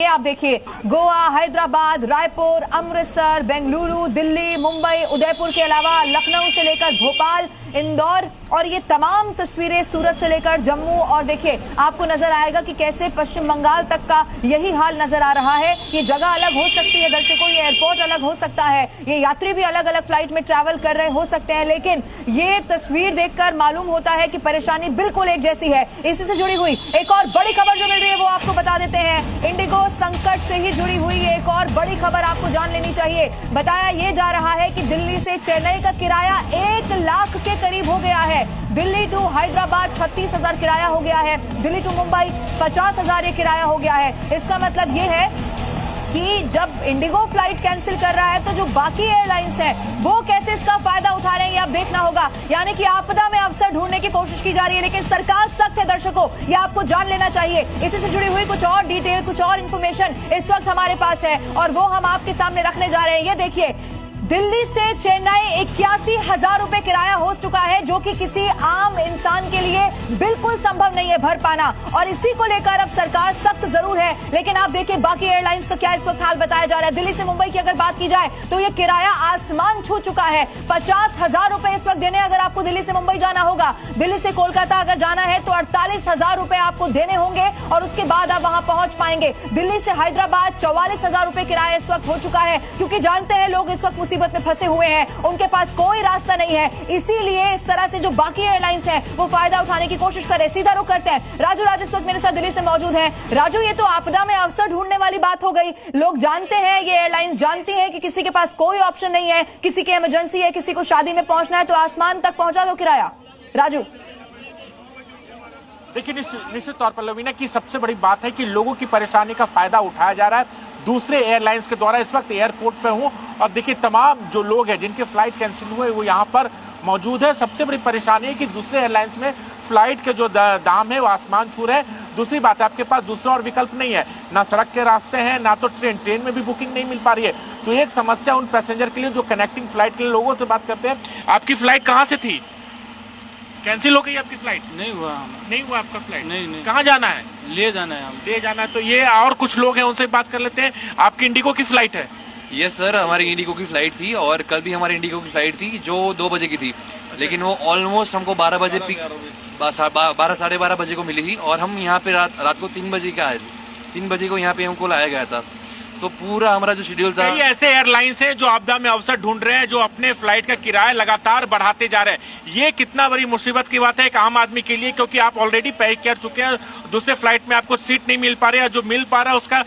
ये आप देखिए, गोवा, हैदराबाद, रायपुर, अमृतसर, बेंगलुरु, दिल्ली, मुंबई, उदयपुर के अलावा लखनऊ से लेकर भोपाल, इंदौर और ये तमाम तस्वीरें सूरत से लेकर जम्मू। और देखिए आपको नजर आएगा कि कैसे पश्चिम बंगाल तक का यही हाल नजर आ रहा है। ये जगह अलग हो सकती है दर्शकों, ये एयरपोर्ट अलग हो सकता है, ये यात्री भी अलग अलग फ्लाइट में ट्रैवल कर रहे हो सकते हैं, लेकिन ये तस्वीर देखकर मालूम होता है कि परेशानी बिल्कुल एक जैसी है। इसी से जुड़ी हुई एक और बड़ी खबर जो मिल रही है वो आपको बता देते हैं। इंडिगो संकट से ही जुड़ी हुई एक और बड़ी खबर आपको जान लेनी चाहिए। बताया ये जा रहा है कि दिल्ली से चेन्नई का किराया 1 लाख के करीब हो गया है। दिल्ली टू हैदराबाद 36,000 किराया हो गया है, दिल्ली टू मुंबई 50,000 ये किराया हो गया है। इसका मतलब ये है कि जब इंडिगो फ्लाइट कैंसिल कर रहा है तो जो बाकी एयरलाइंस हैं वो कैसे इसका फायदा उठा रहे हैं ये आप देखना होगा। यानी कि आपदा में अवसर ढूंढने की कोशिश की जा रही है, लेकिन सरकार सख्त है दर्शकों, ये आपको जान लेना चाहिए। इसी से जुड़ी हुई कुछ और डिटेल, कुछ और इन्फॉर्मेशन इस वक्त हमारे पास है और वो हम आपके सामने रखने जा रहे हैं। ये देखिए, दिल्ली से चेन्नई 81,000 रुपए किराया हो चुका है, जो कि किसी आम इंसान के लिए बिल्कुल संभव नहीं है भर पाना। और इसी को लेकर अब सरकार सख्त जरूर है, लेकिन आप देखिए बाकी एयरलाइंस का क्या इस वक्त हाल बताया जा रहा है। दिल्ली से मुंबई की अगर बात की जाए तो ये किराया आसमान छू चुका है। 50,000 रुपए इस वक्त देने अगर आपको दिल्ली से मुंबई जाना होगा। दिल्ली से कोलकाता अगर जाना है तो 48,000 रुपए आपको देने होंगे और उसके बाद आप वहां पहुंच पाएंगे। दिल्ली से हैदराबाद 44,000 रुपए किराया इस वक्त हो चुका है, क्योंकि जानते हैं लोग इस वक्त मुसीबत में फंसे हुए हैं, उनके पास कोई रास्ता नहीं है। इसीलिए इस तरह से जो बाकी एयरलाइंस हैं वो फायदा उठाने की कोशिश कर रहे हैं। सीधा रुख करते हैं, राजू इस वक्त मेरे साथ दिल्ली से मौजूद हैं। राजू, ये तो आपदा में अवसर ढूंढने वाली बात हो गई। लोग जानते हैं, ये एयरलाइंस जानती हैं कि किसी के पास कोई ऑप्शन नहीं है, किसी की इमरजेंसी है, किसी को शादी में पहुंचना है तो आसमान तक पहुंचा दो किराया। राजू देखिए, निश्चित तौर पर लवीना की सबसे बड़ी बात है कि लोगों की परेशानी का फायदा उठाया जा रहा है दूसरे एयरलाइंस के द्वारा। इस वक्त एयरपोर्ट पे हूं और देखिए तमाम जो लोग हैं जिनके फ्लाइट कैंसिल हुए वो यहाँ पर मौजूद है। सबसे बड़ी परेशानी है कि दूसरे एयरलाइंस में फ्लाइट के जो दाम है वो आसमान छू रहे हैं। दूसरी बात है, आपके पास दूसरा और विकल्प नहीं है, ना सड़क के रास्ते हैं ना तो ट्रेन में भी बुकिंग नहीं मिल पा रही है। तो एक समस्या उन पैसेंजर के लिए जो कनेक्टिंग फ्लाइट के लिए। लोगों से बात करते हैं, आपकी फ्लाइट कहाँ से थी? कैंसिल हो गई आपकी फ्लाइट? नहीं हुआ आपका फ्लाइट? नहीं। कहाँ जाना है? ले जाना है हम। ले जाना है। तो ये और कुछ लोग हैं, उनसे बात कर लेते हैं। आपकी इंडिगो की फ्लाइट है? यस सर, हमारी इंडिगो की फ्लाइट थी और कल भी हमारी इंडिगो की फ्लाइट थी जो 2 बजे की थी, लेकिन वो ऑलमोस्ट हमको 12 बजे 12 साढ़े 12 बजे को मिली थी और हम यहाँ पे रात को 3 बजे के आए थे। 3 बजे को यहाँ पे हमको लाया गया था। तो पूरा हमारा जो शेड्यूल था। कई ऐसे एयरलाइंस हैं जो आपदा में अवसर ढूंढ रहे हैं, जो अपने फ्लाइट का किराया लगातार बढ़ाते जा रहे हैं। ये कितना बड़ी मुसीबत की बात है एक आम आदमी के लिए, क्योंकि आप ऑलरेडी पे कर चुके हैं, दूसरे फ्लाइट में आपको सीट नहीं मिल पा रही है, जो मिल पा रहा है उसका